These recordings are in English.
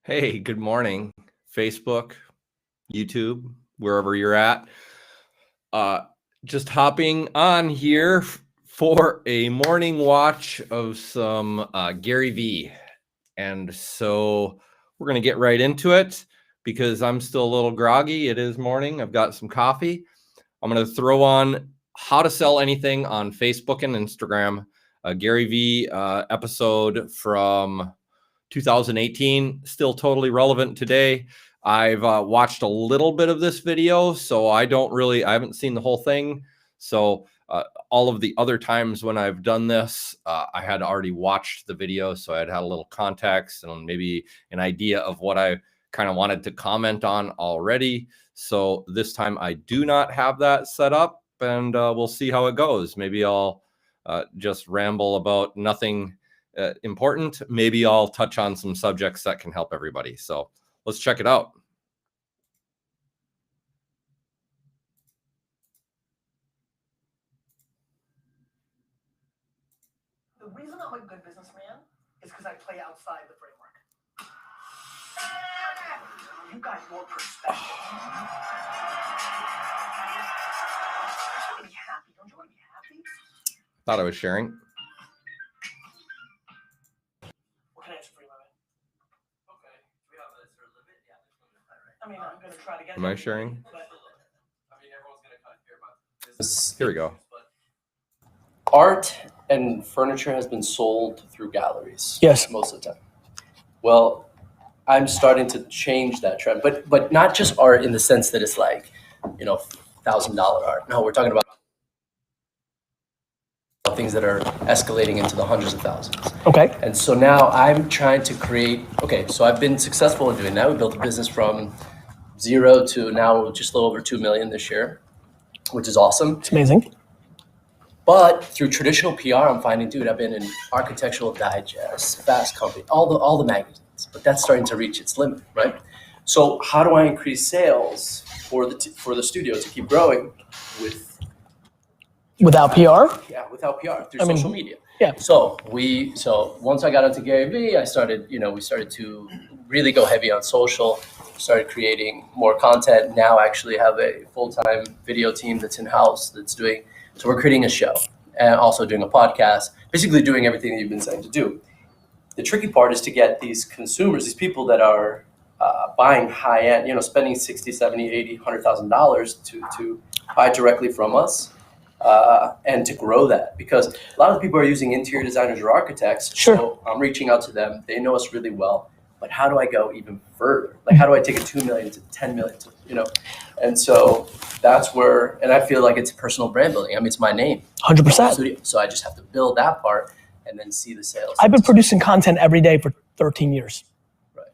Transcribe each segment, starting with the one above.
Hey, good morning, Facebook, YouTube, wherever you're at. Just hopping on here for a morning watch of some Gary V. And so we're going to get right into it because I'm still a little groggy. It is morning. I've got some coffee. I'm going to throw on how to sell anything on Facebook and Instagram. Gary V episode from 2018, still totally relevant today. I've watched a little bit of this video, so I haven't seen the whole thing. So all of the other times when I've done this, I had already watched the video, so I'd had a little context and maybe an idea of what I kind of wanted to comment on already. So this time I do not have that set up, and we'll see how it goes. Maybe I'll just ramble about nothing important. Maybe I'll touch on some subjects that can help everybody. So let's check it out. The reason I'm a good businessman is because I play outside the framework. You got your perspective. You want to be happy. Don't you want to be happy? Thought I was sharing. What can I answer for you, man? Okay. Do we have a sort of limit? Yeah, there's no limit, right? I mean, I'm going to try to get. Am I sharing? But, I mean, everyone's going to kind of hear about this. Here we go. Art and furniture has been sold through galleries. Yes. Most of the time. Well, I'm starting to change that trend, but not just art in the sense that it's like, $1,000 art. No, we're talking about things that are escalating into the hundreds of thousands. Okay. And so now I'm trying to create, so I've been successful in doing that. We built a business from zero to now just a little over 2 million this year, which is awesome. It's amazing. But through traditional PR, I'm finding, I've been in Architectural Digest, Fast Company, all the magazines, but that's starting to reach its limit, right? So how do I increase sales for the studio to keep growing without PR? Yeah, without PR through social media. Yeah. So once I got into Gary V, I started, we started to really go heavy on social, started creating more content. Now actually have a full-time video team that's in-house that's doing. So we're creating a show and also doing a podcast, basically doing everything that you've been saying to do. The tricky part is to get these consumers, these people that are buying high-end, spending $60, $70, $80, $100,000 to buy directly from us and to grow that. Because a lot of people are using interior designers or architects. Sure. So I'm reaching out to them. They know us really well. But how do I go even further? Like, how do I take a 2 million to 10 million to, And so that's where, and I feel like it's personal brand building. I mean, it's my name. 100%. So I just have to build that part and then see the sales. I've been producing content every day for 13 years. Right.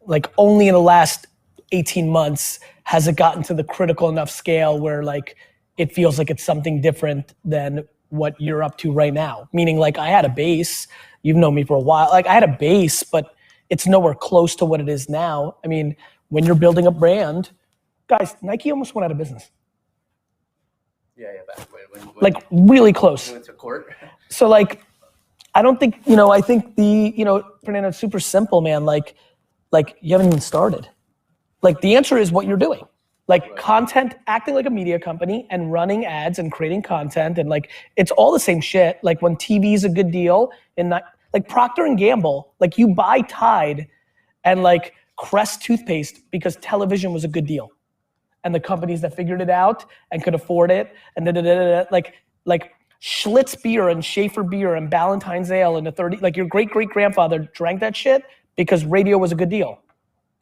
Like only in the last 18 months has it gotten to the critical enough scale where like it feels like it's something different than what you're up to right now. Meaning like I had a base, you've known me for a while. Like I had a base, but it's nowhere close to what it is now. I mean, when you're building a brand, guys, Nike almost went out of business. Yeah, back when like really close. We went to court. So like, I don't think, I think Fernando, it's super simple, man. Like you haven't even started. Like the answer is what you're doing. Like right. Content, acting like a media company and running ads and creating content and like, it's all the same shit. Like when TV is a good deal and not, like Procter & Gamble, like you buy Tide and like Crest toothpaste because television was a good deal. And the companies that figured it out and could afford it and like Schlitz beer and Schaefer beer and Ballantine's ale and like your great-great-grandfather drank that shit because radio was a good deal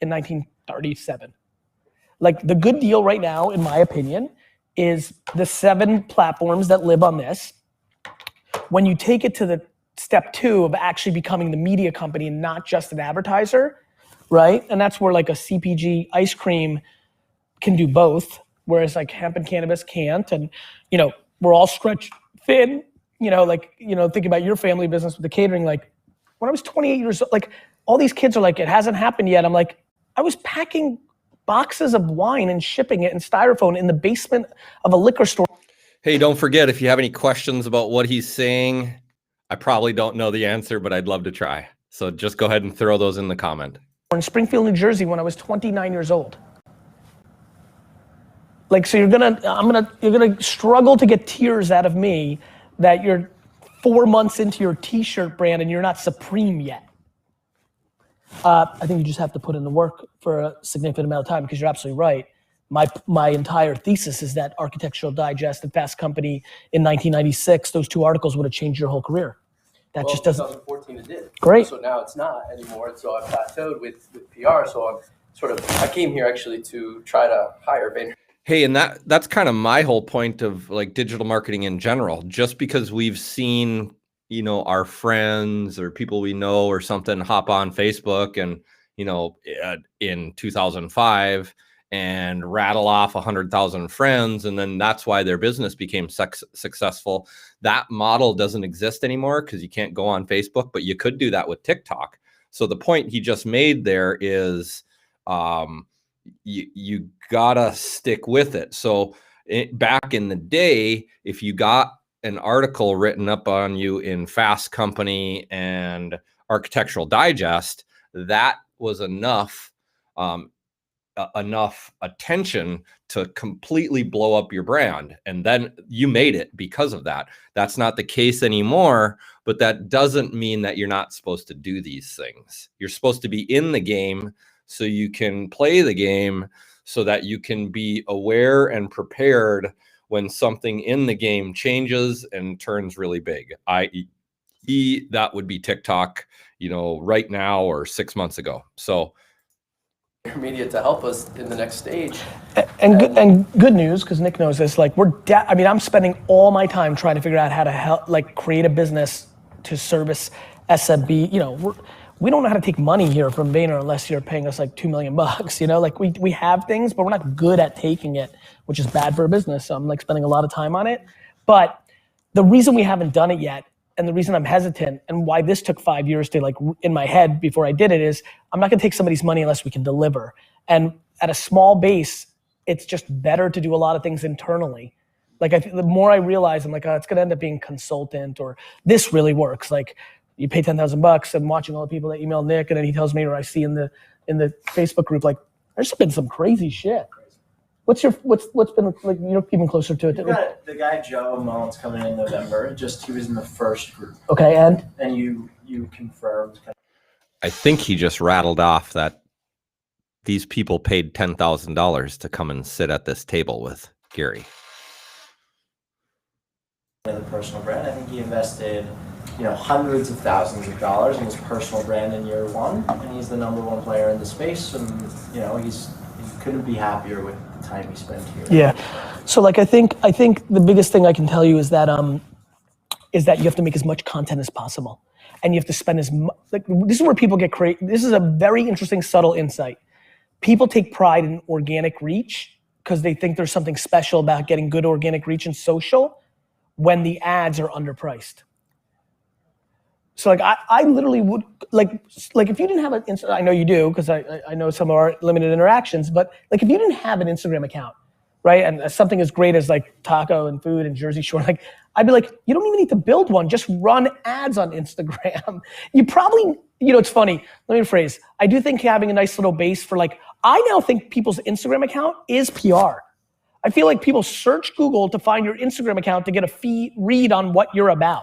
in 1937. Like the good deal right now, in my opinion, is the 7 platforms that live on this. When you take it to the step 2 of actually becoming the media company and not just an advertiser, right? And that's where like a CPG ice cream can do both, whereas like hemp and cannabis can't. And, we're all stretched thin, think about your family business with the catering. Like when I was 28 years old, like all these kids are like, it hasn't happened yet. I'm like, I was packing boxes of wine and shipping it in styrofoam in the basement of a liquor store. Hey, don't forget, if you have any questions about what he's saying, I probably don't know the answer, but I'd love to try. So just go ahead and throw those in the comment. In Springfield, New Jersey when I was 29 years old. Like, so you're gonna struggle to get tears out of me that you're 4 months into your t-shirt brand and you're not supreme yet. I think you just have to put in the work for a significant amount of time, because you're absolutely right. My entire thesis is that Architectural Digest and Fast Company in 1996, those 2 articles would have changed your whole career. That just doesn't. 2014 it did. Great. So now it's not anymore. So I plateaued with PR. So I came here actually to try to hire Vayner. Hey, and that's kind of my whole point of like digital marketing in general. Just because we've seen, you know, our friends or people we know or something hop on Facebook and, you know, in 2005 and rattle off 100,000 friends, and then that's why their business became successful. That model doesn't exist anymore because you can't go on Facebook, but you could do that with TikTok. So the point he just made there is you gotta stick with it. So back in the day, if you got an article written up on you in Fast Company and Architectural Digest, that was enough attention to completely blow up your brand. And then you made it because of that. That's not the case anymore, but that doesn't mean that you're not supposed to do these things. You're supposed to be in the game so you can play the game, so that you can be aware and prepared when something in the game changes and turns really big, i.e. that would be TikTok, you know, right now or 6 months ago. So media to help us in the next stage. And good news, because Nick knows this, like I'm spending all my time trying to figure out how to help, like, create a business to service SMB. You know, we don't know how to take money here from Vayner unless you're paying us like $2 million, you know, like we have things, but we're not good at taking it, which is bad for a business. So I'm like spending a lot of time on it. But the reason we haven't done it yet, and the reason I'm hesitant, and why this took 5 years to like in my head before I did it, is I'm not gonna take somebody's money unless we can deliver. And at a small base, it's just better to do a lot of things internally. Like the more I realize, I'm like, oh, it's gonna end up being consultant, or this really works. Like you pay $10,000, I'm watching all the people that email Nick, and then he tells me, or I see in the Facebook group, like there's been some crazy shit. What's been like, you're even closer to it? The guy Joe Mullins coming in November. He was in the first group. Okay, and you confirmed. I think he just rattled off that these people paid $10,000 to come and sit at this table with Gary. The personal brand. I think he invested, you know, hundreds of thousands of dollars in his personal brand in year one, and he's the #1 player in the space. And you know, he couldn't be happier with the time he spent here. Yeah. So like I think the biggest thing I can tell you is that you have to make as much content as possible, and you have to spend as much. Like this is where people get crazy. This is a very interesting, subtle insight. People take pride in organic reach because they think there's something special about getting good organic reach in social when the ads are underpriced. So like I literally would like if you didn't have I know you do, because I know some of our limited interactions, but like if you didn't have an Instagram account, right, and something as great as like taco and food and Jersey Shore, like I'd be like, you don't even need to build one, just run ads on Instagram. You probably, you know, it's funny, let me rephrase. I do think having a nice little base for like, I now think people's Instagram account is PR. I feel like people search Google to find your Instagram account to get a read on what you're about.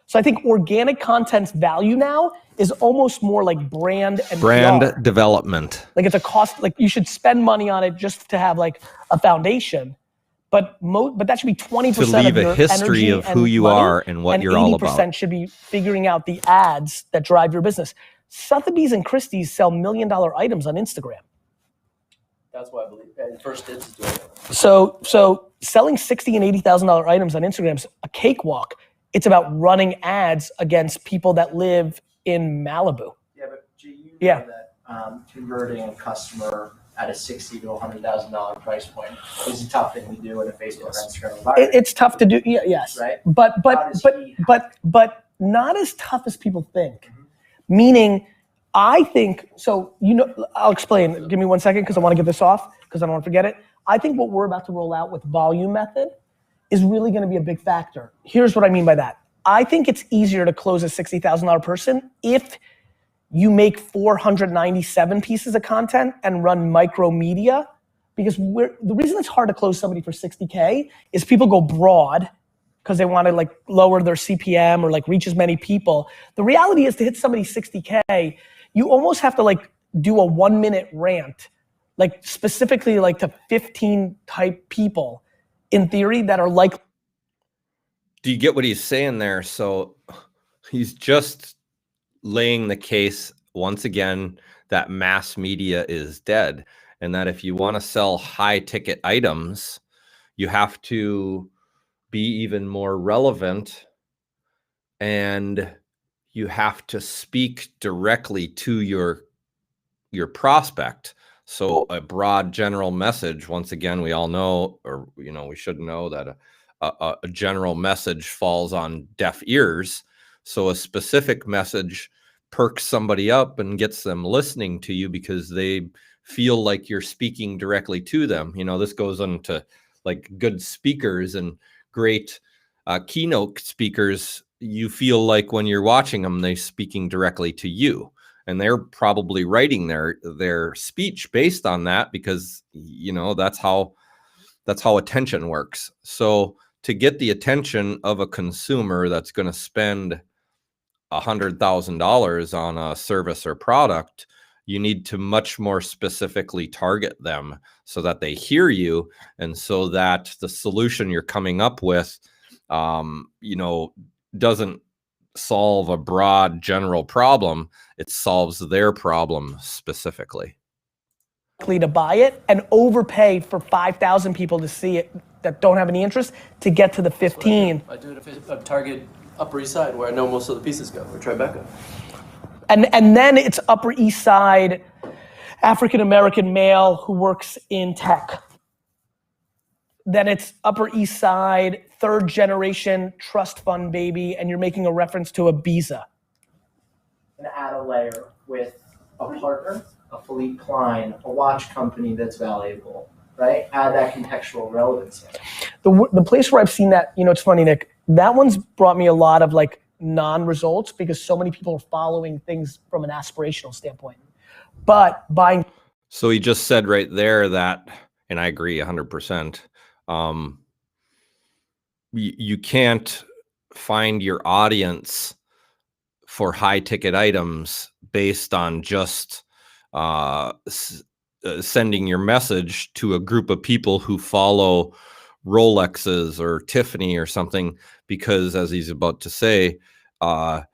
So I think organic content's value now is almost more like brand and PR. Development. Like it's a cost, like you should spend money on it just to have like a foundation. But that should be 20% to leave of your a history energy of who and you money, are and what you're all about. 80% should be figuring out the ads that drive your business. Sotheby's and Christie's sell $1 million items on Instagram. That's why I believe. And First Dibs is doing it. So selling $60,000 and $80,000 items on Instagram's a cakewalk. It's about running ads against people that live in Malibu. Yeah, but you know that converting a customer at a $60,000 to $100,000 price point is a tough thing to do in a Facebook or Instagram environment. It's tough to do. Yes, right. But not as tough as people think. Mm-hmm. Meaning, I think so. You know, I'll explain. Give me 1 second because I want to get this off because I don't want to forget it. I think what we're about to roll out with volume method is really going to be a big factor. Here's what I mean by that. I think it's easier to close a $60,000 person if you make 497 pieces of content and run micro media, because the reason it's hard to close somebody for 60K is people go broad because they want to like lower their CPM or like reach as many people. The reality is, to hit somebody 60K, you almost have to like do a 1-minute rant, like specifically like to 15 type people in theory that are like. Do you get what he's saying there? So he's just laying the case once again that mass media is dead, and that if you want to sell high ticket items, you have to be even more relevant, and you have to speak directly to your prospect. So a broad general message, once again, we all know, or we should know that a general message falls on deaf ears. So a specific message perks somebody up and gets them listening to you because they feel like you're speaking directly to them. This goes into like good speakers and great keynote speakers. You feel like when you're watching them, they're speaking directly to you, and they're probably writing their speech based on that, because that's how attention works. So to get the attention of a consumer that's going to spend $100,000 on a service or product, you need to much more specifically target them so that they hear you, and so that the solution you're coming up with, doesn't solve a broad general problem. It solves their problem specifically. To buy it and overpay for 5,000 people to see it that don't have any interest to get to the 15. I do it at Target Upper East Side, where I know most of the pieces go, or Tribeca. And then it's Upper East Side, African-American male who works in tech. Then it's Upper East Side, 3rd generation trust fund baby, and you're making a reference to Ibiza. And add a layer with a partner, a Philippe Klein, a watch company that's valuable, right? Add that contextual relevance. The place where I've seen that, it's funny, Nick, that one's brought me a lot of like non-results, because so many people are following things from an aspirational standpoint. But buying. So he just said right there that, and I agree 100%. You can't find your audience for high ticket items based on just sending your message to a group of people who follow Rolexes or Tiffany or something, because, as he's about to say, a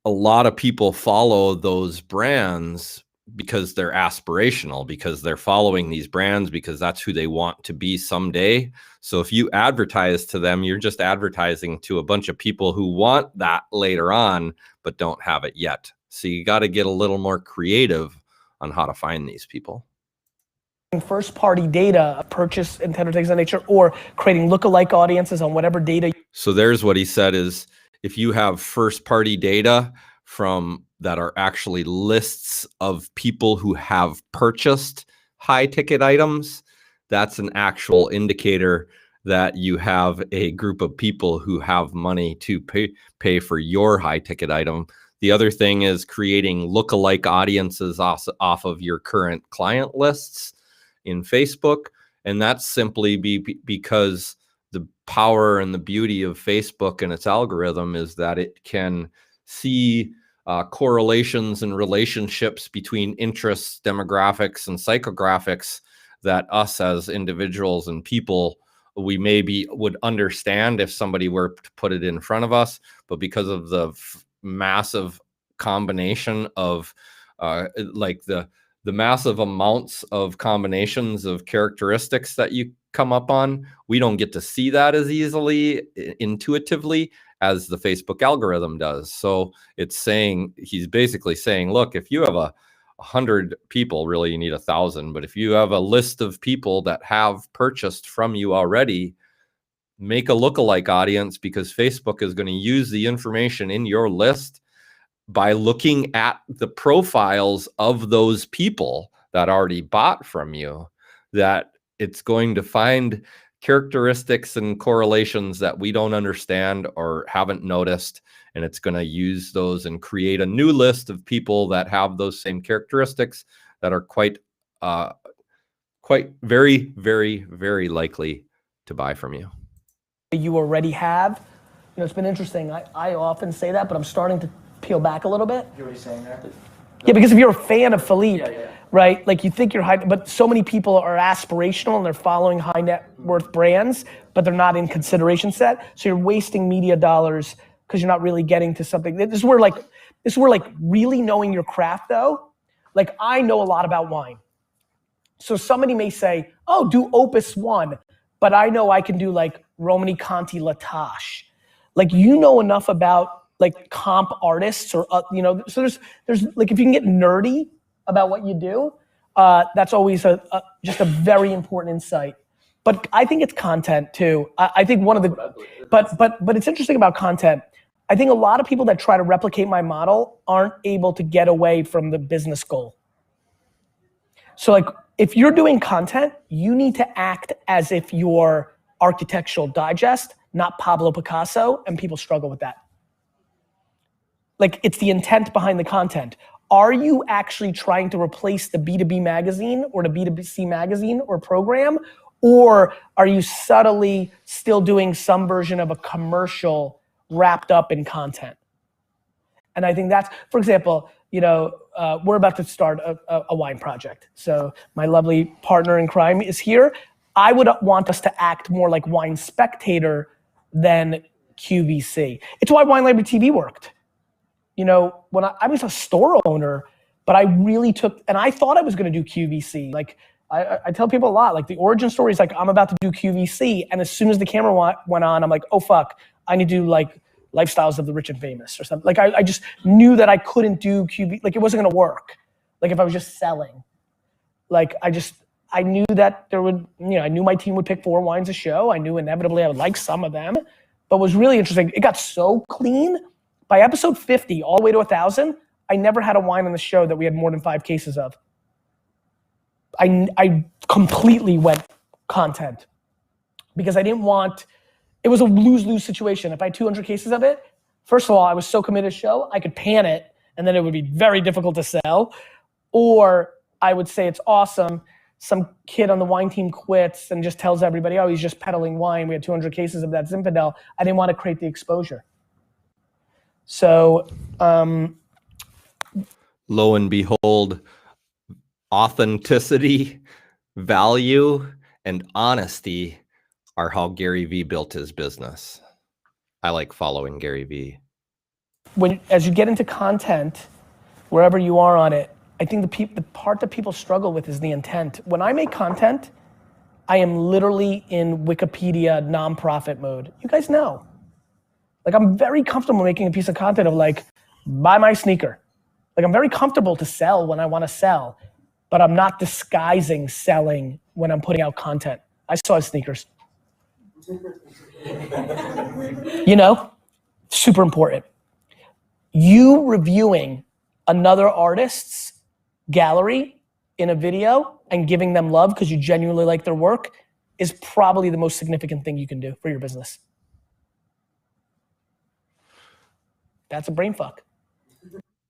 lot of people follow those brands because they're aspirational, because they're following these brands because that's who they want to be someday. So if you advertise to them, you're just advertising to a bunch of people who want that later on but don't have it yet. So you got to get a little more creative on how to find these people. First party data, purchase intent or things of that nature, or creating lookalike audiences on whatever data. So there's what he said is, if you have first party data from that are actually lists of people who have purchased high ticket items, that's an actual indicator that you have a group of people who have money to pay for your high ticket item. The other thing is creating lookalike audiences off of your current client lists in Facebook. And that's simply because the power and the beauty of Facebook and its algorithm is that it can see correlations and relationships between interests, demographics, and psychographics that us as individuals and people, we maybe would understand if somebody were to put it in front of us. But because of the massive combination of like the massive amounts of combinations of characteristics that you come up on, we don't get to see that as easily, intuitively, as the Facebook algorithm does. So he's basically saying, look, if you have 100 people, really you need 1,000, but if you have a list of people that have purchased from you already, make a lookalike audience, because Facebook is going to use the information in your list by looking at the profiles of those people that already bought from you, that it's going to find characteristics and correlations that we don't understand or haven't noticed. and it's going to use those and create a new list of people that have those same characteristics that are quite very, very, very likely to buy from you. You already have. You know, it's been interesting. I often say that, but I'm starting to peel back a little bit. You're already saying that? Yeah, because if you're a fan of Philippe, Yeah. right? Like you think you're high, but so many people are aspirational and they're following high net worth brands, but they're not in consideration set. So you're wasting media dollars because you're not really getting to something. This is where really knowing your craft though. Like I know a lot about wine. So somebody may say, oh, do Opus 1, but I know I can do like Romani Conti Latache. Like you know enough about like comp artists or you know, so there's like if you can get nerdy about what you do, that's always just a very important insight. But I think it's content too. I think one of the but it's interesting about content. I think a lot of people that try to replicate my model aren't able to get away from the business goal. So like if you're doing content, you need to act as if you're Architectural Digest, not Pablo Picasso, and people struggle with that. Like it's the intent behind the content. Are you actually trying to replace the B2B magazine or the B2C magazine or program? Or are you subtly still doing some version of a commercial wrapped up in content? And I think that's, for example, you know, we're about to start a wine project. So my lovely partner in crime is here. I would want us to act more like Wine Spectator than QVC. It's why Wine Library TV worked. You know, when I was a store owner, but I really took, and I thought I was gonna do QVC. Like I tell people a lot, like the origin story is like, I'm about to do QVC. And as soon as the camera went on, I'm like, oh fuck, I need to do like Lifestyles of the Rich and Famous or something. Like I just knew that I couldn't do QV, like it wasn't gonna work. Like if I was just selling. Like I knew that there would, you know, I knew my team would pick 4 wines a show. I knew inevitably I would like some of them. But what was really interesting, it got so clean. By episode 50, all the way to 1,000, I never had a wine on the show that we had more than 5 cases of. I completely went content because I didn't want, it was a lose-lose situation. If I had 200 cases of it, first of all, I was so committed to show, I could pan it and then it would be very difficult to sell. Or I would say it's awesome. Some kid on the wine team quits and just tells everybody, oh, he's just peddling wine. We had 200 cases of that Zinfandel. I didn't want to create the exposure. So, lo and behold, authenticity, value, and honesty are how Gary Vee built his business. I like following Gary Vee. As you get into content, wherever you are on it, I think the part that people struggle with is the intent. When I make content, I am literally in Wikipedia nonprofit mode. You guys know. Like I'm very comfortable making a piece of content of like, buy my sneaker. Like I'm very comfortable to sell when I want to sell, but I'm not disguising selling when I'm putting out content. I still have sneakers. You know, super important. You reviewing another artist's gallery in a video and giving them love because you genuinely like their work is probably the most significant thing you can do for your business. That's a brain fuck.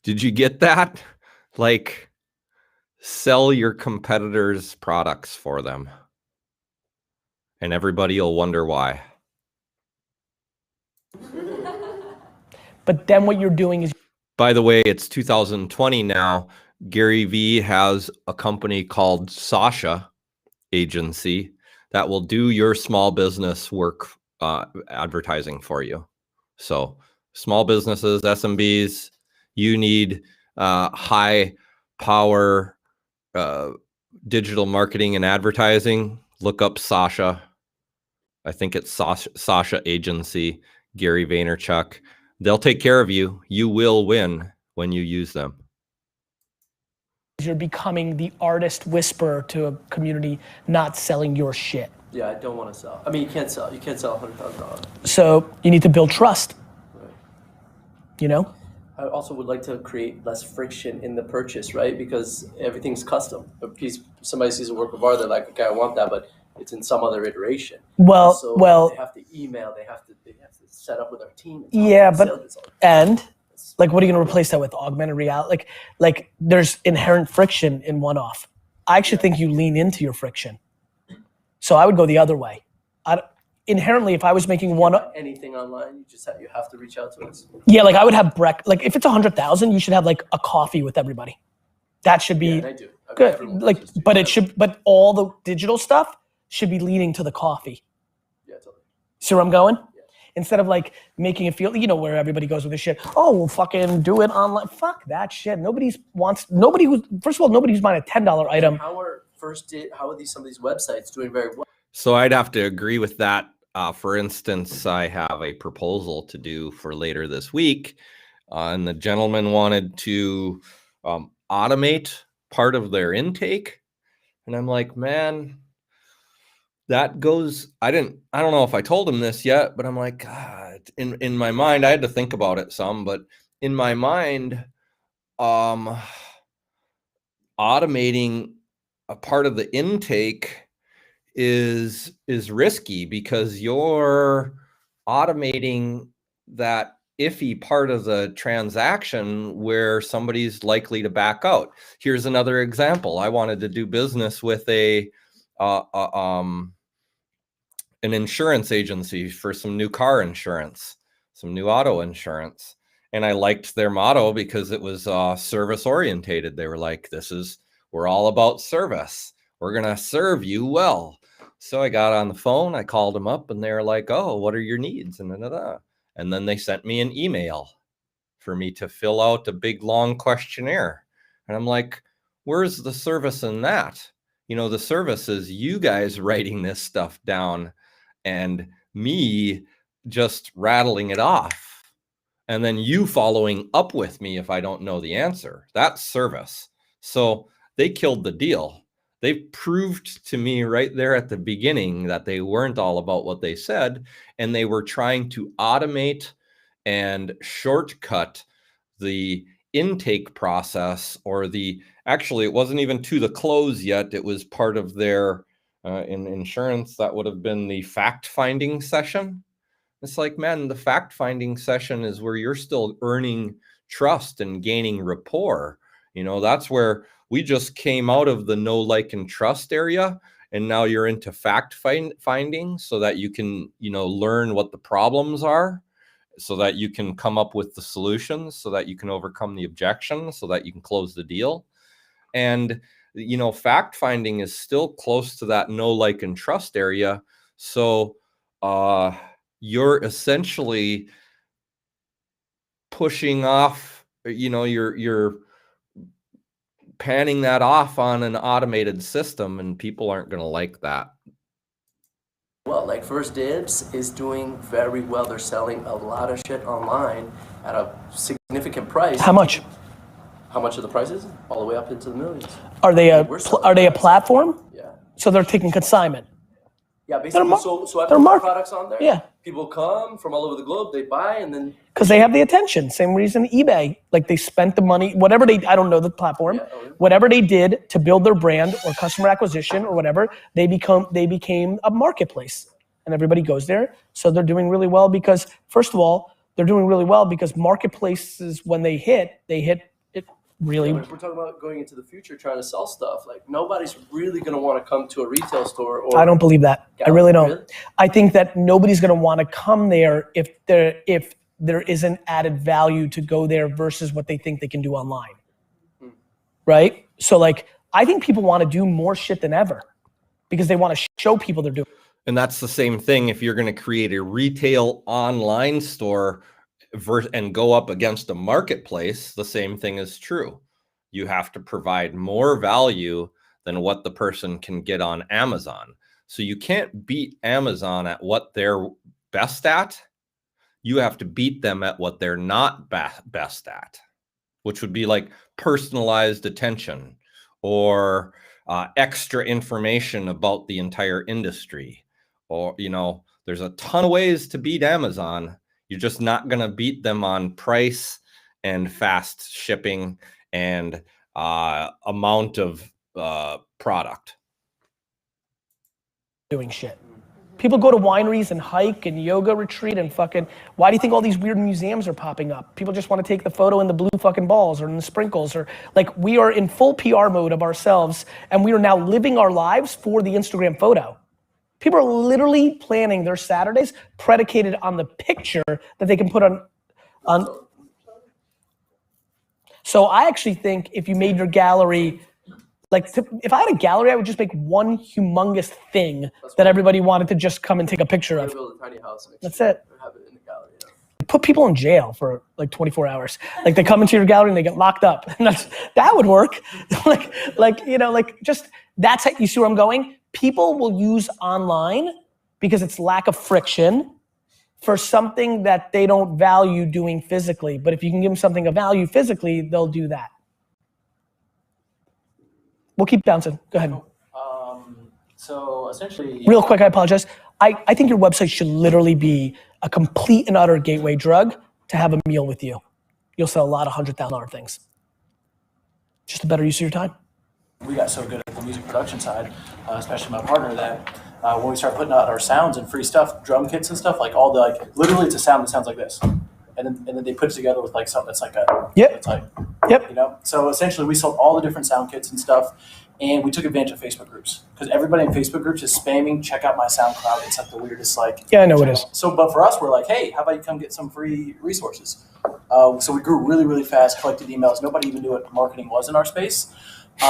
Did you get that? Like, sell your competitors' products for them. And everybody will wonder why. But then what you're doing is... By the way, it's 2020 now. Gary Vee has a company called Sasha Agency that will do your small business work advertising for you. So small businesses, SMBs, you need high power digital marketing and advertising. Look up Sasha. I think it's Sasha Agency, Gary Vaynerchuk. They'll take care of you. You will win when you use them. You're becoming the artist whisperer to a community, not selling your shit. Yeah, I don't want to sell. I mean, you can't sell. You can't sell $100,000. So you need to build trust. Right. You know? I also would like to create less friction in the purchase, right? Because everything's custom. Somebody sees a work of art, they're like, okay, I want that, but it's in some other iteration. Well, they have to email, they have to set up with our team. Yeah, but and like, what are you going to replace that with? Augmented reality? Like there's inherent friction in one-off. I actually think you lean into your friction. So I would go the other way. Inherently, if I was making anything online, you have to reach out to us. Yeah, like I would have like if it's 100,000, you should have like a coffee with everybody. That should be good. Like, but all the digital stuff should be leading to the coffee. Yeah, totally. See where I'm going? Yeah. Instead of like making it feel, where everybody goes with this shit. Oh, we'll fucking do it online. Fuck that shit. First of all, nobody's buying a $10 item. How are some of these websites doing very well? So I'd have to agree with that. For instance, I have a proposal to do for later this week, and the gentleman wanted to automate part of their intake. And I'm like, man, that goes, I don't know if I told him this yet, but I'm like, God, in my mind, I had to think about it some, but in my mind, automating a part of the intake is risky, because you're automating that iffy part of the transaction where somebody's likely to back out. Here's another example. I wanted to do business with an insurance agency for some new car insurance, some new auto insurance. And I liked their motto because it was service orientated. They were like, we're all about service. We're going to serve you well. So I got on the phone, I called them up, and they're like, oh, what are your needs? And then they sent me an email for me to fill out a big, long questionnaire. And I'm like, where's the service in that? The service is you guys writing this stuff down and me just rattling it off. And then you following up with me if I don't know the answer. That's service. So they killed the deal. They proved to me right there at the beginning that they weren't all about what they said, and they were trying to automate and shortcut the intake process, or actually it wasn't even to the close yet. It was part of their, in insurance, that would have been the fact-finding session. It's like, man, the fact-finding session is where you're still earning trust and gaining rapport. That's where we just came out of the know, like, and trust area, and now you're into fact finding, so that you can, learn what the problems are, so that you can come up with the solutions, so that you can overcome the objections, so that you can close the deal. And, fact finding is still close to that know, like, and trust area. So you're essentially pushing off, you're panning that off on an automated system, and people aren't going to like that. Well, like First Dibs is doing very well. They're selling a lot of shit online at a significant price. How much? How much are the prices? All the way up into the millions. Are they a platform? Yeah. So they're taking consignment. Yeah, basically. So I put products on there. Yeah. People come from all over the globe. They buy, and then because they have the attention. Same reason eBay. Like, they spent the money, whatever I don't know the platform. Yeah, whatever they did to build their brand or customer acquisition or whatever, they became a marketplace, and everybody goes there. So they're doing really well because, first of all, they're doing really well because marketplaces, when they hit it really. Yeah, if we're talking about going into the future, trying to sell stuff, like, nobody's really going to want to come to a retail store. Or I don't believe that. I really don't. Really? I think that nobody's going to want to come there if there isn't added value to go there versus what they think they can do online. Right? So, like, I think people want to do more shit than ever because they want to show people they're doing. And that's the same thing if you're going to create a retail online store and go up against a marketplace. The same thing is true. You have to provide more value than what the person can get on Amazon. So you can't beat Amazon at what they're best at. You have to beat them at what they're not best at, which would be like personalized attention or extra information about the entire industry. Or, there's a ton of ways to beat Amazon. You're just not going to beat them on price and fast shipping and amount of product. Doing shit. People go to wineries and hike and yoga retreat and fucking, why do you think all these weird museums are popping up? People just want to take the photo in the blue fucking balls or in the sprinkles, or like, we are in full PR mode of ourselves, and we are now living our lives for the Instagram photo. People are literally planning their Saturdays predicated on the picture that they can put on. So I actually think if you made your gallery, like if I had a gallery, I would just make one humongous thing that everybody wanted to just come and take a picture of. Build a tiny house next That's to it. Or have it in the gallery. Put people in jail for like 24 hours. Like they come into your gallery and they get locked up. And that would work. Just that's how, you see where I'm going? People will use online because it's lack of friction for something that they don't value doing physically. But if you can give them something of value physically, they'll do that. We'll keep bouncing. Go ahead. So essentially, real quick, I apologize. I think your website should literally be a complete and utter gateway drug to have a meal with you. You'll sell a lot of $100,000 things. Just a better use of your time. We got so good at the music production side, especially my partner, that when we start putting out our sounds and free stuff, drum kits and stuff, like all the, like, literally it's a sound that sounds like this. And then they put it together with like something that's like a, yep. It's like, yep. You know? So essentially we sold all the different sound kits and stuff, and we took advantage of Facebook groups because everybody in Facebook groups is spamming, check out my SoundCloud. It's like the weirdest, like. Yeah, I know it is. So, but for us, we're like, hey, how about you come get some free resources? So we grew really, really fast, collected emails. Nobody even knew what marketing was in our space.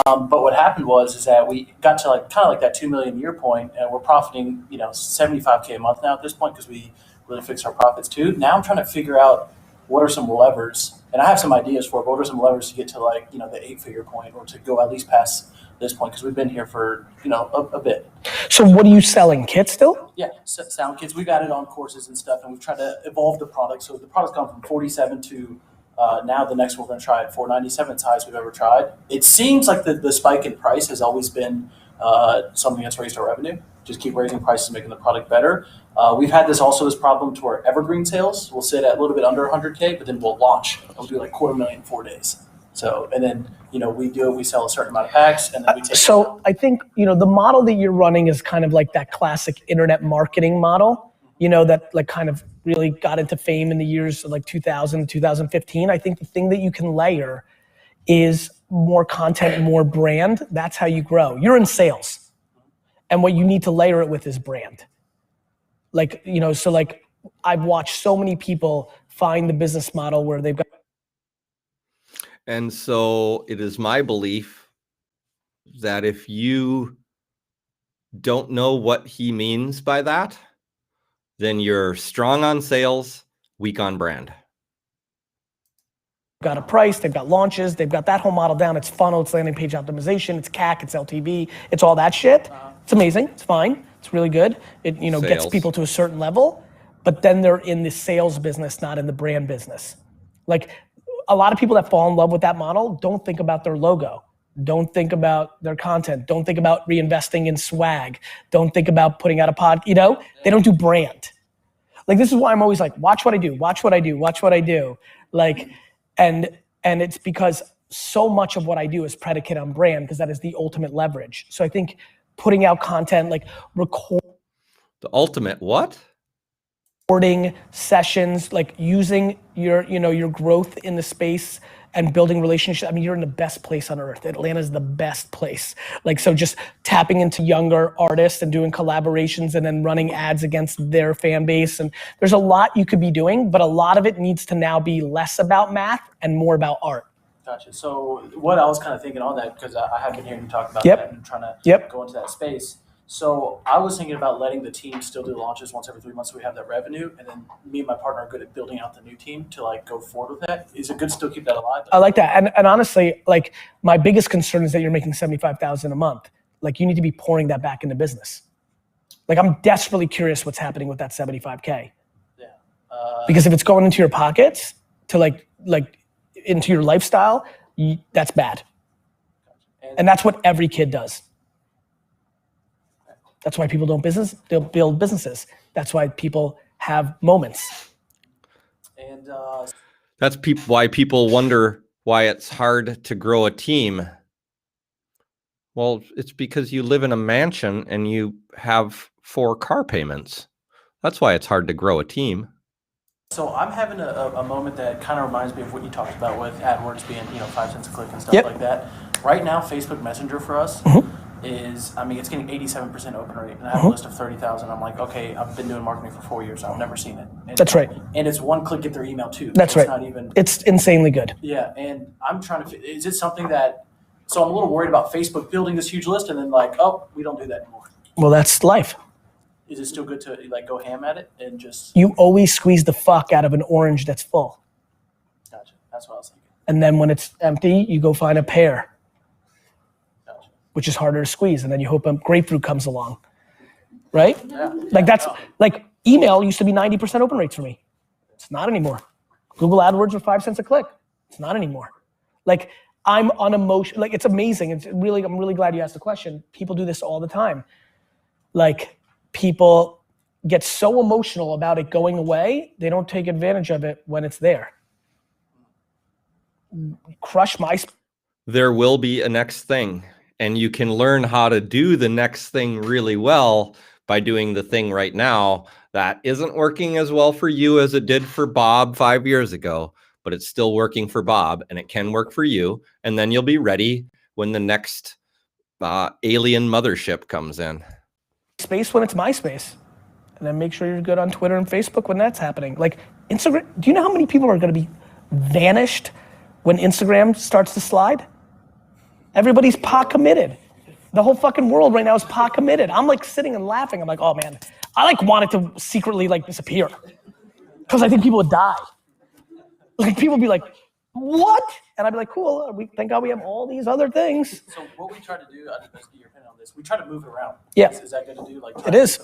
But what happened is that we got to like kind of like that 2 million year point, and we're profiting, you know, $75K a month now at this point because we really fixed our profits too. Now I'm trying to figure out what are some levers, and I have some ideas for it, but what are some levers to get to like, you know, the 8-figure point, or to go at least past this point, because we've been here for, you know, a bit. So what are you selling? Kits still? Yeah, sound kits. We've added on courses and stuff, and we've tried to evolve the product. So the product's gone from 47 to now the next one we're going to try at 497. It's the highest we've ever tried. It seems like the spike in price has always been something that's raised our revenue. Just keep raising prices, making the product better. We've had this problem to where evergreen sales will sit at a little bit under 100K, but then we'll launch and we'll do like $250,000 in 4 days. So, and then, you know, we sell a certain amount of packs, and then we take. So I think, you know, the model that you're running is kind of like that classic internet marketing model, you know, that like kind of really got into fame in the years of like 2000, 2015. I think the thing that you can layer is more content, more brand. That's how you grow. You're in sales. And what you need to layer it with is brand. Like, you know, so like I've watched so many people find the business model where they've got. And so it is my belief that if you don't know what he means by that, then you're strong on sales, weak on brand. Got a price, they've got launches, they've got that whole model down. It's funnel, it's landing page optimization, it's CAC, it's LTV, it's all that shit. It's amazing, it's fine, it's really good. It, you know, gets people to a certain level, but then they're in the sales business, not in the brand business. Like a lot of people that fall in love with that model don't think about their logo, don't think about their content, don't think about reinvesting in swag, don't think about putting out a pod, you know, they don't do brand. Like this is why I'm always like, watch what I do, watch what I do, watch what I do. Like, and it's because so much of what I do is predicated on brand, because that is the ultimate leverage. So I think putting out content, like the ultimate what? Recording sessions, like using your, you know, your growth in the space and building relationships. I mean, you're in the best place on earth. Atlanta's the best place. Like, so just tapping into younger artists and doing collaborations and then running ads against their fan base. And there's a lot you could be doing, but a lot of it needs to now be less about math and more about art. Gotcha. So what I was kind of thinking on that, because I have been hearing you talk about that and trying to go into that space. So I was thinking about letting the team still do launches once every 3 months so we have that revenue, and then me and my partner are good at building out the new team to like go forward with that. Is it good to still keep that alive? I like that. And honestly, like my biggest concern is that you're making $75,000 a month. Like you need to be pouring that back into business. Like I'm desperately curious what's happening with that 75K. Yeah. Because if it's going into your pockets to like into your lifestyle, that's bad. And that's what every kid does. That's why people don't build businesses. That's why people have moments. And that's why people wonder why it's hard to grow a team Well, it's because you live in a mansion and you have 4 car payments. That's why it's hard to grow a team. So I'm having a moment that kind of reminds me of what you talked about with AdWords being, 5 cents a click and stuff Yep. like that. Right now, Facebook Messenger for us is, it's getting 87% open rate. And I have a list of 30,000. I'm like, okay, I've been doing marketing for 4 years. I've never seen it. And, That's right. And it's one click, get their email too. That's so right. It's not even. It's insanely good. Yeah, and I'm trying to. Is it something that? So I'm a little worried about Facebook building this huge list and then we don't do that anymore. Well, that's life. Is it still good to go ham at it and just? You always squeeze the fuck out of an orange that's full. Gotcha. That's what I was thinking. And then when it's empty, you go find a pear, Gotcha. which is harder to squeeze. And then you hope a grapefruit comes along, right? Yeah. Like email used to be 90% open rates for me. It's not anymore. Google AdWords are 5 cents a click. It's not anymore. Like I'm unemotional. Like it's amazing. I'm really glad you asked the question. People do this all the time. Like people get so emotional about it going away, they don't take advantage of it when it's there. Crush my. There will be a next thing, and you can learn how to do the next thing really well by doing the thing right now that isn't working as well for you as it did for Bob 5 years ago, but it's still working for Bob, and it can work for you. And then you'll be ready when the next alien mothership comes in. Space when it's my space, and then make sure you're good on Twitter and Facebook when that's happening. Like Instagram, do you know how many people are going to be vanished when Instagram starts to slide? Everybody's pot committed. The whole fucking world right now is pot committed. I'm like sitting and laughing. I'm like, oh man, I like wanted to secretly like disappear because I think people would die. Like people would be like, what? And I'd be like, cool. Thank God we have all these other things. So what we try to do, I'd like to get your opinion on this. We try to move it around. Yeah. Is that good to do? It is.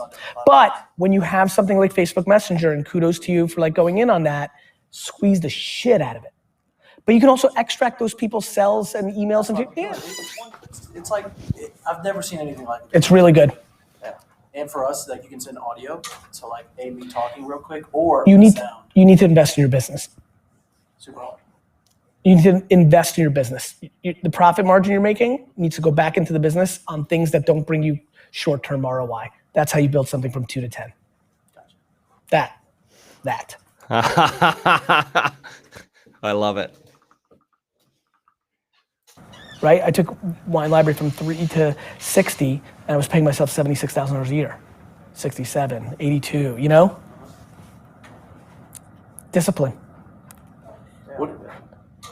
But when you have something like Facebook Messenger, and kudos to you for like going in on that, squeeze the shit out of it. But you can also extract those people's cells and emails and It's like I've never seen anything like it. it's really good. Yeah. And for us, like you can send audio, so like me talking real quick, or You need sound. to invest in your business. Super hard. You need to invest in your business. The profit margin you're making needs to go back into the business on things that don't bring you short-term ROI. That's how you build something from 2 to 10. Gotcha. That. I love it. Right? I took Wine Library from 3 to 60, and I was paying myself $76,000 a year. 67, 82, you know? Discipline.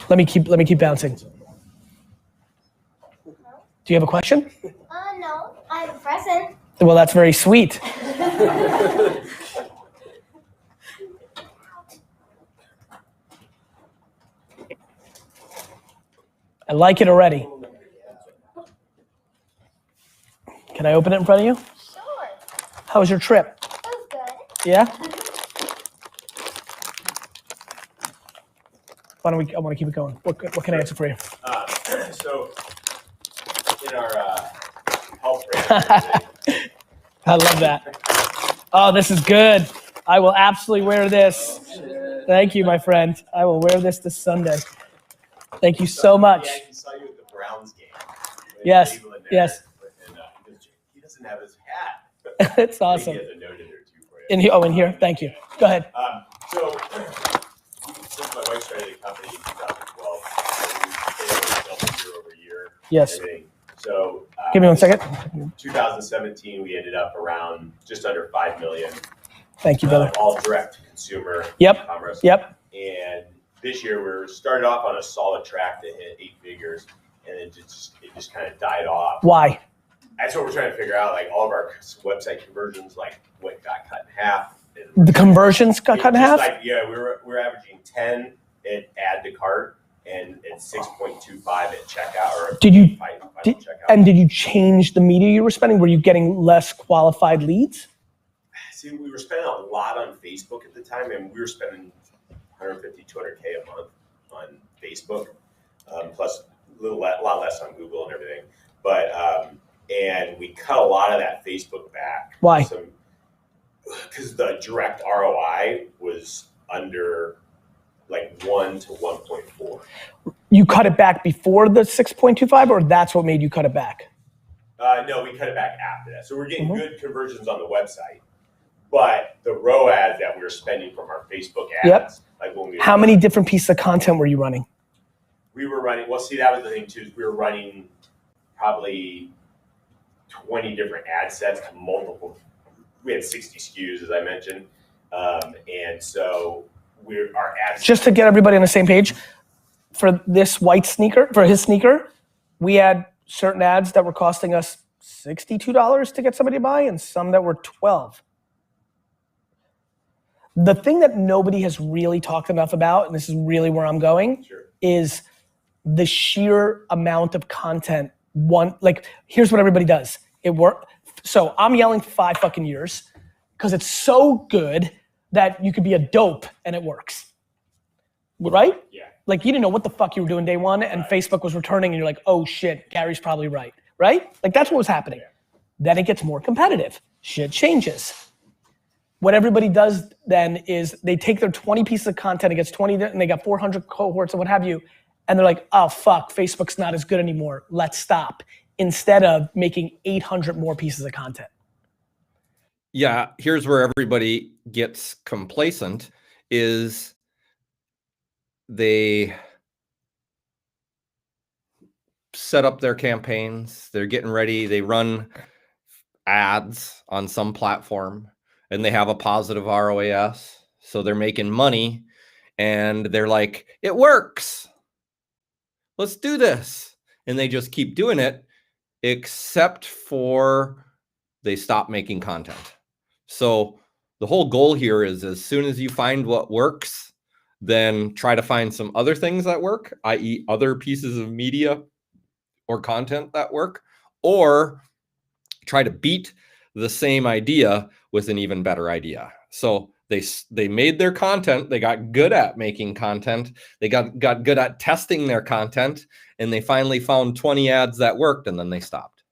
Let me keep bouncing. Do you have a question? No, I have a present. Well, that's very sweet. I like it already. Can I open it in front of you? Sure. How was your trip? That was good. Yeah? I want to keep it going. What can I answer for you? So, in our health brand, I love that. Oh, this is good. I will absolutely wear this. Thank you, my friend. I will wear this Sunday. Thank you so much. Yeah, he saw you at the Browns game. Yes, yes. And he doesn't have his hat. It's awesome. He has a note in there too for you. In here. Thank you. Go ahead. So, since my wife started the company in 2012, we doubled year over year. Yes. Everything. So, Give me 1 second. 2017, we ended up around just under 5 million. Thank you, brother. All direct to consumer Yep. commerce. Yep. And this year we started off on a solid track to hit 8 figures, and it just kind of died off. Why? That's what we're trying to figure out. Like all of our website conversions, like what got cut in half. And The conversions got cut in half? Like, yeah, we're averaging 10 at add to cart and at 6.25 at checkout. Or Did you- final Did, checkout. and did you change the media you were spending? Were you getting less qualified leads? See, we were spending a lot on Facebook at the time, and we were spending 150, 200K a month on Facebook, plus a lot less on Google and everything. But and we cut a lot of that Facebook back. Why? Because the direct ROI was under like 1 to 1.4. You cut it back before the 6.25, or that's what made you cut it back? No, we cut it back after that. So we're getting good conversions on the website, but the ROAS that we were spending from our Facebook ads, like when we How many different pieces of content were you running? We were running. Well, see, that was the thing too. Is we were running probably 20 different ad sets to multiple. We had 60 SKUs, as I mentioned, and so our ads. Just to get everybody on the same page, for this white sneaker, for his sneaker, we had certain ads that were costing us $62 to get somebody to buy, and some that were $12. The thing that nobody has really talked enough about, and this is really where I'm going, is the sheer amount of content. Here's what everybody does. It worked. So I'm yelling for 5 fucking years because it's so good that you could be a dope and it works. Right? Yeah. Like you didn't know what the fuck you were doing day one and Facebook was returning and you're like, oh shit, Gary's probably right. Right? Like that's what was happening. Yeah. Then it gets more competitive. Shit changes. What everybody does then is they take their 20 pieces of content, it gets 20, and they got 400 cohorts and what have you, and they're like, oh fuck, Facebook's not as good anymore, let's stop. Instead of making 800 more pieces of content. Yeah, here's where everybody gets complacent is they set up their campaigns, they're getting ready, they run ads on some platform and they have a positive ROAS, so they're making money and they're like, it works, let's do this, and they just keep doing it, except for they stop making content. So the whole goal here is as soon as you find what works, then try to find some other things that work, i.e. other pieces of media or content that work, or try to beat the same idea with an even better idea. So they made their content, they got good at making content, they got good at testing their content, and they finally found 20 ads that worked, and then they stopped.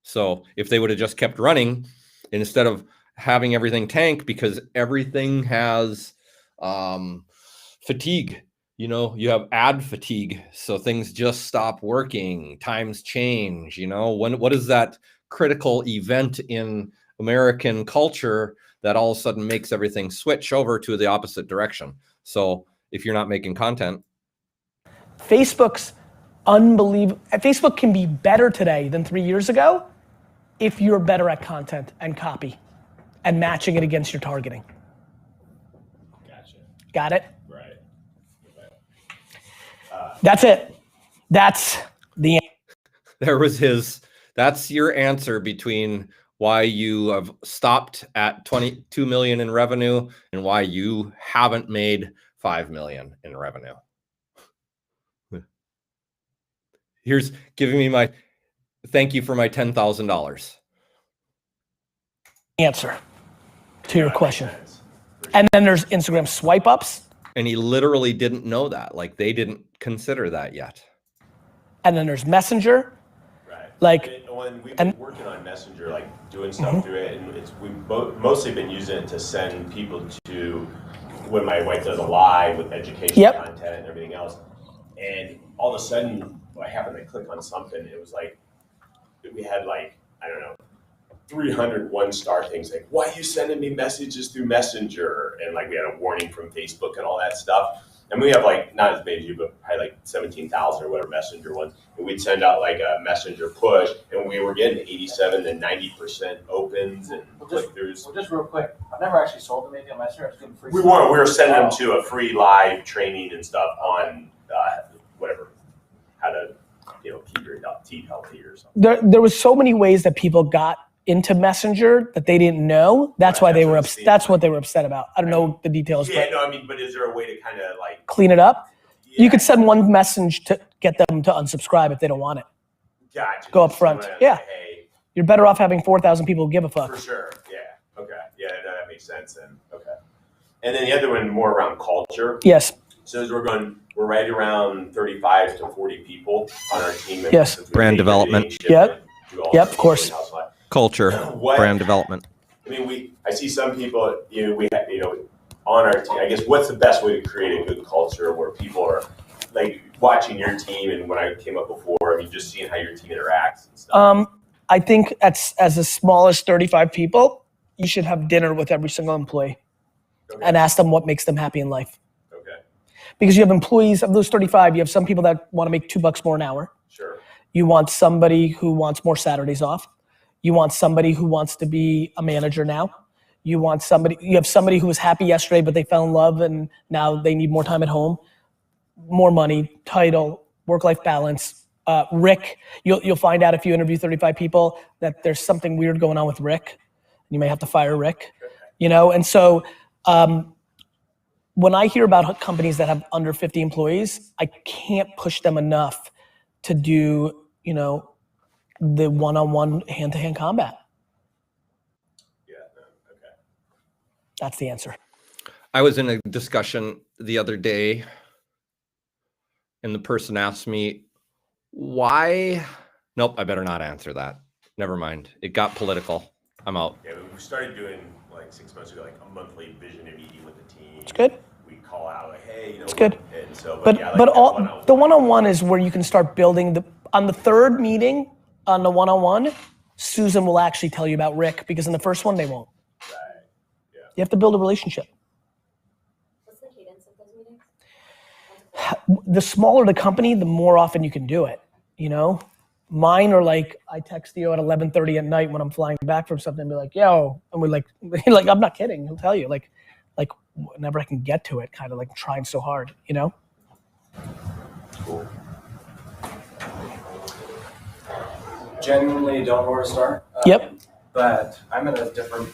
So if they would have just kept running, instead of having everything tank because everything has fatigue, you have ad fatigue, so things just stop working, times change, what is that critical event in American culture that all of a sudden makes everything switch over to the opposite direction? So if you're not making content, Facebook can be better today than 3 years ago if you're better at content and copy and matching it against your targeting. Gotcha. Got it? Right. That's it. That's the that's your answer between why you have stopped at 22 million in revenue and why you haven't made 5 million in revenue. Here's giving me my thank you for my $10,000 answer to your question. And then there's Instagram swipe ups. And he literally didn't know that. Like they didn't consider that yet. And then there's Messenger. Right. When we've been working on Messenger, like doing stuff through it, and we've mostly been using it to send people to when my wife does a live with education content and everything else. And all of a sudden, I happened to click on something. It was like we had 300 one-star things like, why are you sending me messages through Messenger? And we had a warning from Facebook and all that stuff. And we have not as many as you, but probably 17,000 or whatever Messenger ones. And we'd send out a Messenger push, and we were getting 87 to 90% opens and click-throughs. Well, just real quick, I've never actually sold them anything on Messenger. I was getting free. We weren't. We were sending them to a free live training and stuff on how to keep your teeth healthy or something. There was so many ways that people got into Messenger that they didn't know. That's why they were that's what they were upset about. I don't know the details. Yeah, but is there a way to kind of clean it up? Yeah. You could send one message to get them to unsubscribe if they don't want it. Gotcha. Go up front. Yeah. Hey, you're better off having 4,000 people give a fuck. for sure. Yeah. Okay. Yeah, that makes sense. And okay. And then the other one more around culture. Yes. So as we're right around 35 to 40 people on our team. Yes. Brand development. Yep, of course. Culture, brand development. I mean, I see some people, we have, on our team, I guess, what's the best way to create a good culture where people are like watching your team and when I came up before, I mean, just seeing how your team interacts and stuff? I think as small as 35 people, you should have dinner with every single employee and ask them what makes them happy in life. Okay. Because you have employees of those 35, you have some people that want to make $2 more an hour. Sure. You want somebody who wants more Saturdays off. You want somebody who wants to be a manager now. You have somebody who was happy yesterday, but they fell in love and now they need more time at home, more money, title, work-life balance. Rick, you'll find out if you interview 35 people that there's something weird going on with Rick. You may have to fire Rick, And so when I hear about companies that have under 50 employees, I can't push them enough to do, the one-on-one hand-to-hand combat. Yeah, okay. That's the answer. I was in a discussion the other day and the person asked me, why? Nope, I better not answer that. Never mind. It got political. I'm out. Yeah, we started doing like 6 months ago, like a monthly vision meeting with the team. It's good. We call out like, hey, it's good. And so, but yeah, like the one-on-one is where you can start building on the third meeting on the one-on-one, Susan will actually tell you about Rick because in the first one they won't. Right. Yeah. You have to build a relationship. What's the cadence of those meetings? The smaller the company, the more often you can do it, Mine are like, I text Theo at 11:30 at night when I'm flying back from something and be like, yo, and we're like, I'm not kidding. He'll tell you, like whenever I can get to it, kind of like trying so hard, Cool. Genuinely don't know where to start. Yep. But I'm at a different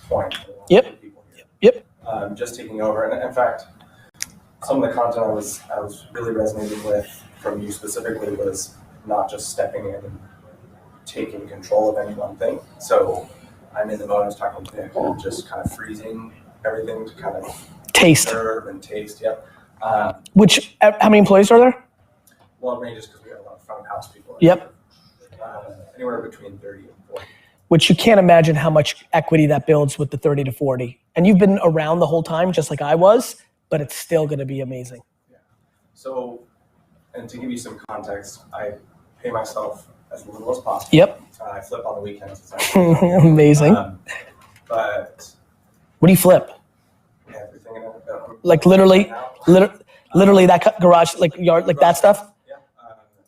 point. than a lot Yep. of people here. Yep. Just taking over, and in fact, some of the content I was really resonating with from you specifically was not just stepping in and taking control of any one thing. So I'm in the mode I was talking to Nick, of just kind of freezing everything to kind of Taste. observe and taste. Yep. How many employees are there? Well, it ranges because we have a lot of front of house people. Yep. Anywhere between 30 and 40. Which you can't imagine how much equity that builds with the 30 to 40. And you've been around the whole time, just like I was, but it's still going to be amazing. Yeah. So, and to give you some context, I pay myself as little as possible. Yep. I flip on the weekends. Amazing. But What do you flip? everything in it. Like literally that garage, like yard, like that stuff? Yeah.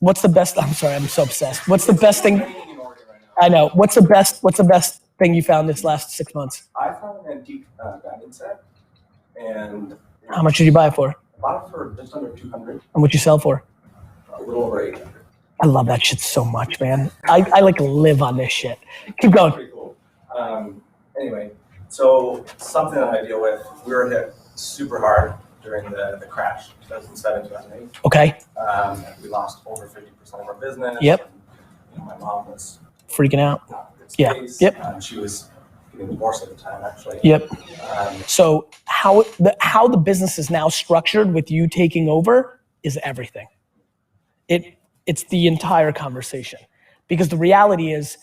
What's the best? I'm sorry, I'm so obsessed. What's the best thing? Training in Oregon right now. I know. What's the best thing you found this last 6 months? I found an antique batting set, and How much did you buy it for? I bought it for just under 200, And what'd you sell for? a little over 800. I love that shit so much, man. I like live on this shit. Keep going. Pretty cool. Anyway, so something that I deal with, we were hit super hard during the crash, 2007, 2008. Okay. We lost over 50% of our business. Yep. And, my mom was Freaking out. not in a good Yeah. space. Yep. She was getting divorced at the time, actually. Yep. Um, So how the business is now structured with you taking over is everything. It's the entire conversation. Because the reality is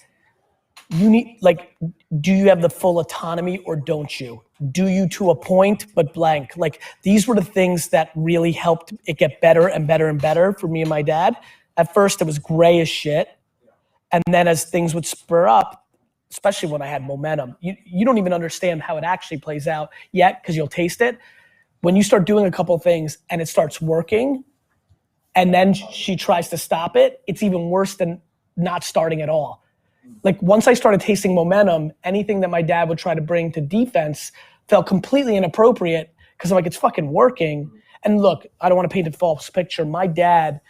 you need, like, do you have the full autonomy or don't you? Do you to a point, but blank? Like, these were the things that really helped it get better and better and better for me and my dad. At first it was gray as shit. And then as things would spur up, especially when I had momentum, you don't even understand how it actually plays out yet because you'll taste it. When you start doing a couple things and it starts working, and then she tries to stop it, it's even worse than not starting at all. Like once I started tasting momentum, anything that my dad would try to bring to defense felt completely inappropriate because I'm like, it's fucking working. And look, I don't want to paint a false picture. My dad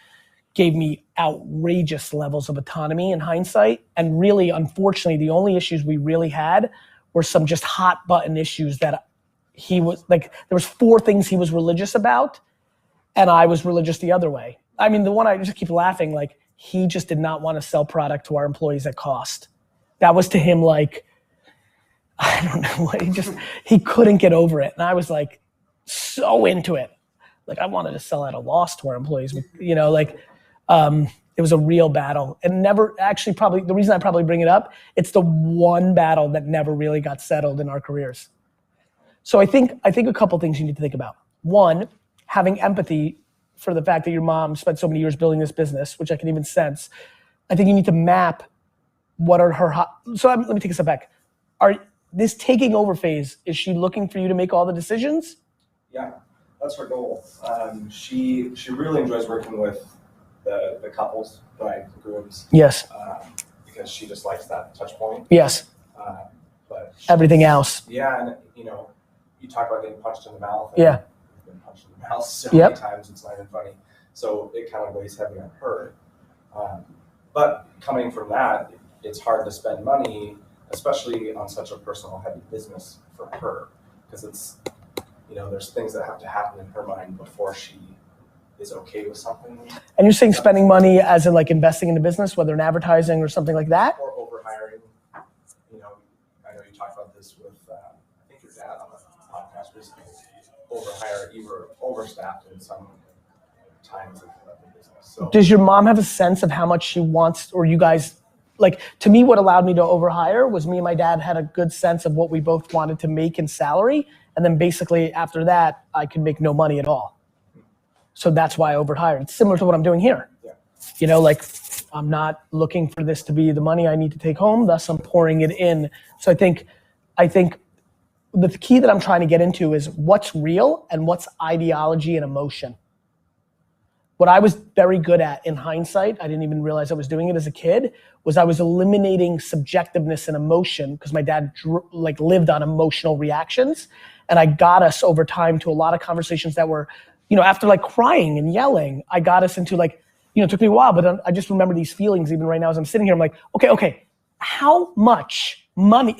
gave me outrageous levels of autonomy in hindsight. And really, unfortunately, the only issues we really had were some just hot button issues that he was like, there was 4 things he was religious about and I was religious the other way. I mean, the one I just keep laughing, like he just did not want to sell product to our employees at cost. That was to him like, I don't know, he couldn't get over it. And I was like, so into it. Like I wanted to sell at a loss to our employees, it was a real battle and never actually probably, the reason I probably bring it up, it's the one battle that never really got settled in our careers. So I think a couple things you need to think about. One, having empathy for the fact that your mom spent so many years building this business, which I can even sense. I think you need to map what are her so let me take a step back. This taking over phase, is she looking for you to make all the decisions? Yeah, that's her goal. She really enjoys working with the couples, bride and grooms. Yes. Because she just likes that touch point. Yes. But everything else. Yeah, and you talk about getting punched in the mouth. Yeah. You've been punched in the mouth so many times, it's not even funny. So it kind of weighs heavy on her. But coming from that, it's hard to spend money, especially on such a personal heavy business for her, because it's, there's things that have to happen in her mind before she is okay with something. And you're saying spending money as in like investing in the business, whether in advertising or something like that? Or overhiring. I know you talked about this with, I think your dad on the podcast recently. Overhire, either overstaffed in some times of the business. So, does your mom have a sense of how much she wants, or you guys, like, to me, what allowed me to overhire was me and my dad had a good sense of what we both wanted to make in salary. And then basically after that, I could make no money at all. So that's why I overhired. It's similar to what I'm doing here. Yeah. Like, I'm not looking for this to be the money I need to take home, thus I'm pouring it in. So I think the key that I'm trying to get into is what's real and what's ideology and emotion. What I was very good at in hindsight, I didn't even realize I was doing it as a kid, was I was eliminating subjectiveness and emotion, because my dad lived on emotional reactions. And I got us over time to a lot of conversations that were, after like crying and yelling, I got us into it took me a while, but I just remember these feelings even right now as I'm sitting here. I'm like, okay, how much money,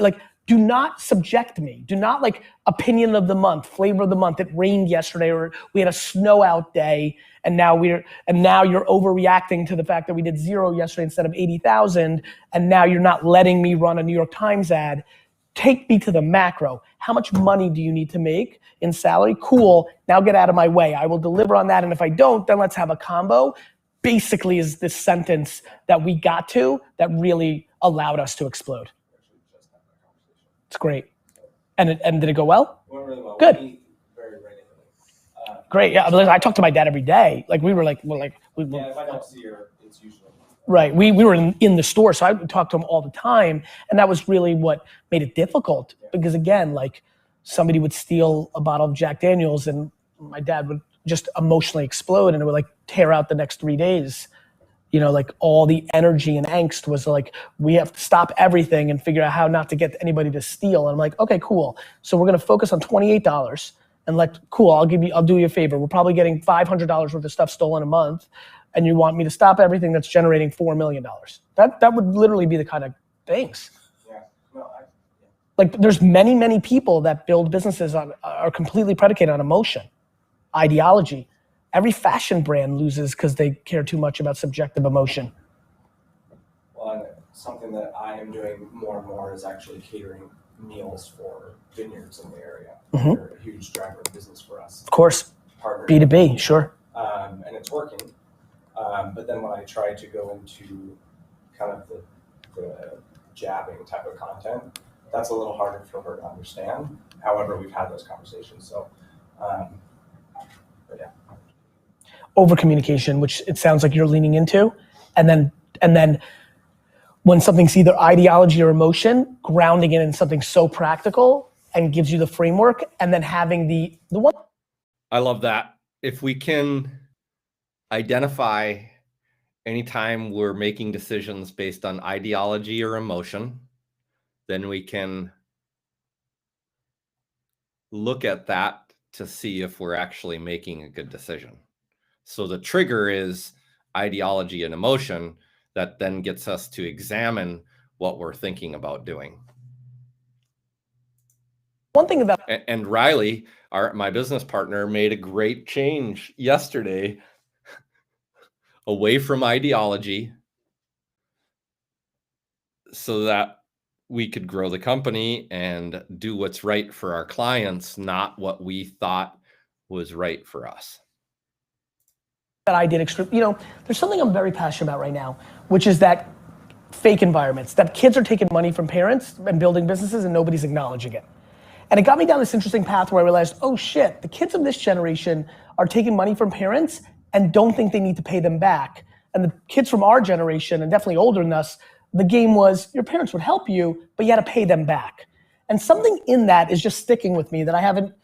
do not subject me. Do not opinion of the month, flavor of the month. It rained yesterday, or we had a snow out day, and now you're overreacting to the fact that we did 0 yesterday instead of 80,000, and now you're not letting me run a New York Times ad. Take me to the macro. How much money do you need to make in salary? Cool, now get out of my way. I will deliver on that, and if I don't, then let's have a combo. Basically is this sentence that we got to that really allowed us to explode. It's great. And did it go well? It went really well. Good. We meet very regularly. Great, yeah, I talk to my dad every day. Yeah, if I don't see her, it's usually. Right, we were in the store, so I would talk to him all the time, and that was really what made it difficult. Because again, somebody would steal a bottle of Jack Daniels, and my dad would just emotionally explode, and it would tear out the next 3 days. All the energy and angst was we have to stop everything and figure out how not to get anybody to steal. And I'm like, okay, cool. So we're gonna focus on $28, and cool, I'll do you a favor. We're probably getting $500 worth of stuff stolen a month, and you want me to stop everything that's generating $4 million. That would literally be the kind of things. Yeah. No, there's many people that build businesses are completely predicated on emotion, ideology. Every fashion brand loses because they care too much about subjective emotion. Well, and something that I am doing more and more is actually catering meals for vineyards in the area. Mm-hmm. They're a huge driver of business for us. Of course, Partner. B2B, sure. And it's working. But then when I try to go into kind of the jabbing type of content, that's a little harder for her to understand. However, we've had those conversations. So, but yeah. Over communication, which it sounds like you're leaning into, and then when something's either ideology or emotion, grounding it in something so practical and gives you the framework, and then having the one. I love that. If we can identify anytime we're making decisions based on ideology or emotion, then we can look at that to see if we're actually making a good decision. So the trigger is ideology and emotion that then gets us to examine what we're thinking about doing. One thing about and Riley, my business partner, made a great change yesterday away from ideology so that we could grow the company and do what's right for our clients, not what we thought was right for us. That I did there's something I'm very passionate about right now, which is that fake environments, that kids are taking money from parents and building businesses and nobody's acknowledging it. And it got me down this interesting path where I realized, oh shit, the kids of this generation are taking money from parents and don't think they need to pay them back. And the kids from our generation, and definitely older than us, the game was your parents would help you, but you had to pay them back. And something in that is just sticking with me that I haven't,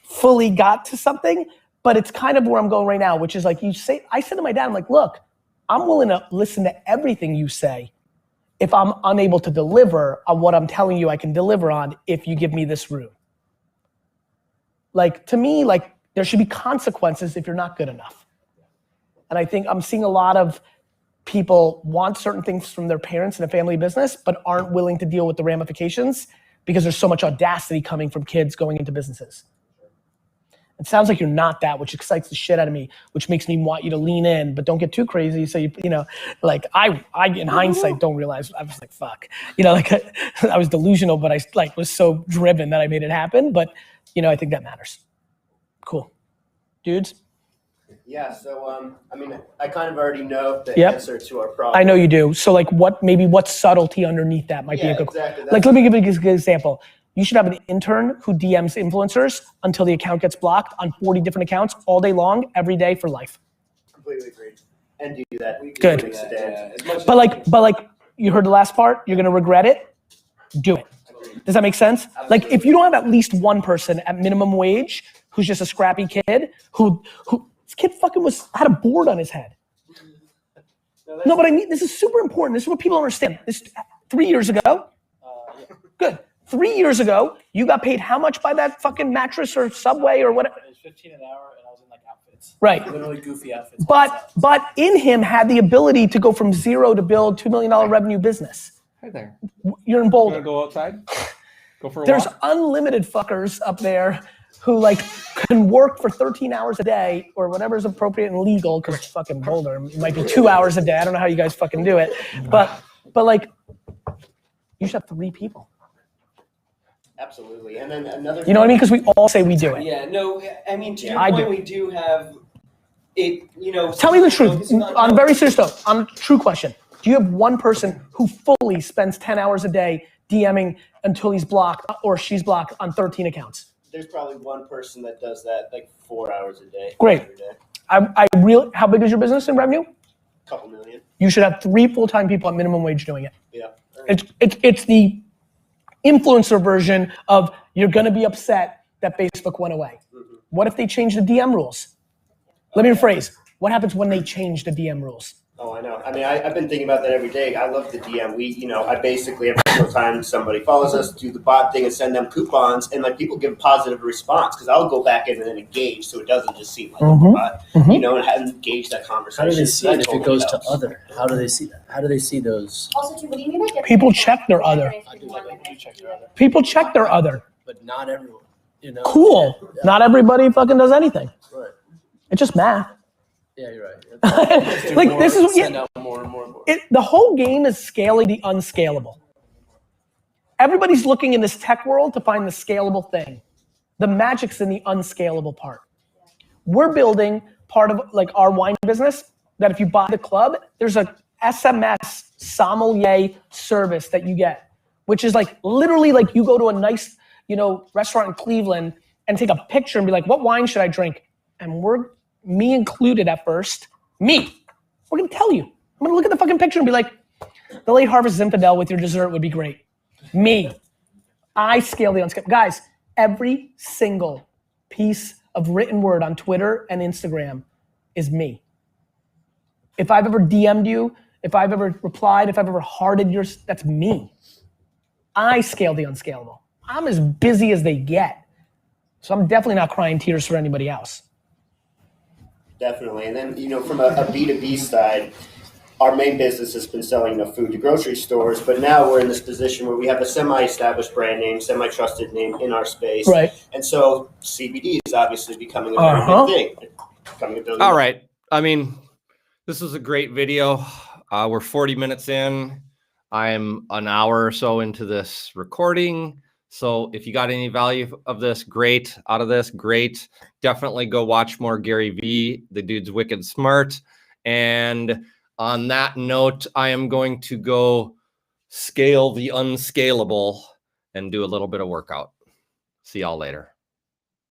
fully got to something, but it's kind of where I'm going right now, which is like I said to my dad, I'm like, look, I'm willing to listen to everything you say if I'm unable to deliver on what I'm telling you I can deliver on if you give me this room. Like, to me, like, there should be consequences if you're not good enough. And I think I'm seeing a lot of people want certain things from their parents in a family business, but aren't willing to deal with the ramifications because there's so much audacity coming from kids going into businesses. It sounds like you're not that, which excites the shit out of me, which makes me want you to lean in, but don't get too crazy. So like I in hindsight don't realize, I was like, fuck, like I was delusional, but I was so driven that I made it happen. But I think that matters. Cool. Dudes? Yeah, so I kind of already know the Yep. answer to our problem. I know you do. So like what subtlety underneath that might be a good exactly. Like, let me give you a good example. You should have an intern who DMs influencers until the account gets blocked on 40 different accounts all day long, every day for life. Completely agree. And do that. Good. But like you heard the last part, you're gonna regret it. Do it. Does that make sense? Absolutely. Like, if you don't have at least one person at minimum wage who's just a scrappy kid who this kid fucking had a board on his head. No, but I mean, this is super important. This is what people don't understand. This 3 years ago. Good. 3 years ago, you got paid how much by that fucking mattress or Subway or whatever? It was 15 an hour, and I was in like outfits. Right. Literally goofy outfits. But in him had the ability to go from zero to build $2 million revenue business. Hi there. You're in You Boulder. wanna go outside? Go for a There's walk? unlimited fuckers up there who like can work for 13 hours a day or whatever is appropriate and legal, because it's fucking Boulder. It might be 2 hours a day. I don't know how you guys fucking do it. But like, you should have 3 people. Absolutely. And then another. You know what I mean? Because we all say we do it. Yeah, no, I mean, to your I point, do. we do have it, Tell me the truth. focusing on- On a very serious note, on a true question. Do you have one person who fully spends 10 hours a day DMing until he's blocked or she's blocked on 13 accounts? There's probably one person that does that like 4 hours a day. Great. Every day. How big is your business in revenue? Couple million. You should have 3 full-time people at minimum wage doing it. Yeah. It's the influencer version of you're gonna be upset that Facebook went away. Mm-hmm. What if they change the DM rules? Let me rephrase. What happens when they change the DM rules? Oh, I know. I mean, I've been thinking about that every day. I love the DM. I basically every single time somebody follows us, do the bot thing and send them coupons, and like people give a positive response because I'll go back in and then engage, so it doesn't just seem like a bot, and engage that conversation. How do they see That it if it totally goes to helps. other? How do they see that? How do they see those? Also, too, what do you mean by different? People check their other. People check their other. But not everyone. Cool. Yeah. Not everybody fucking does anything. Right. It's just math. Yeah, you're right. Like, this is Send out more and more and more. the whole game is scaling the unscalable. Everybody's looking in this tech world to find the scalable thing. The magic's in the unscalable part. We're building part of like our wine business that if you buy the club, there's a SMS sommelier service that you get, which is like literally like you go to a nice, restaurant in Cleveland and take a picture and be like, what wine should I drink? And me included at first, we're gonna tell you. I'm gonna look at the fucking picture and be like, the late Harvest Zinfandel with your dessert would be great. I scale the unscalable. Guys, every single piece of written word on Twitter and Instagram is me. If I've ever DM'd you, if I've ever replied, if I've ever hearted yours, that's me. I scale the unscalable. I'm as busy as they get. So I'm definitely not crying tears for anybody else. Definitely. And then, from a B2B side, our main business has been selling food to grocery stores, but now we're in this position where we have a semi-established brand name, semi-trusted name in our space. Right. And so CBD is obviously becoming a very big thing. Becoming a billion. All right. I mean, this was a great video. We're 40 minutes in. I'm an hour or so into this recording. So if you got any value of this, great. Out of this, great. Definitely go watch more Gary Vee. The dude's wicked smart. And on that note, I am going to go scale the unscalable and do a little bit of workout. See y'all later.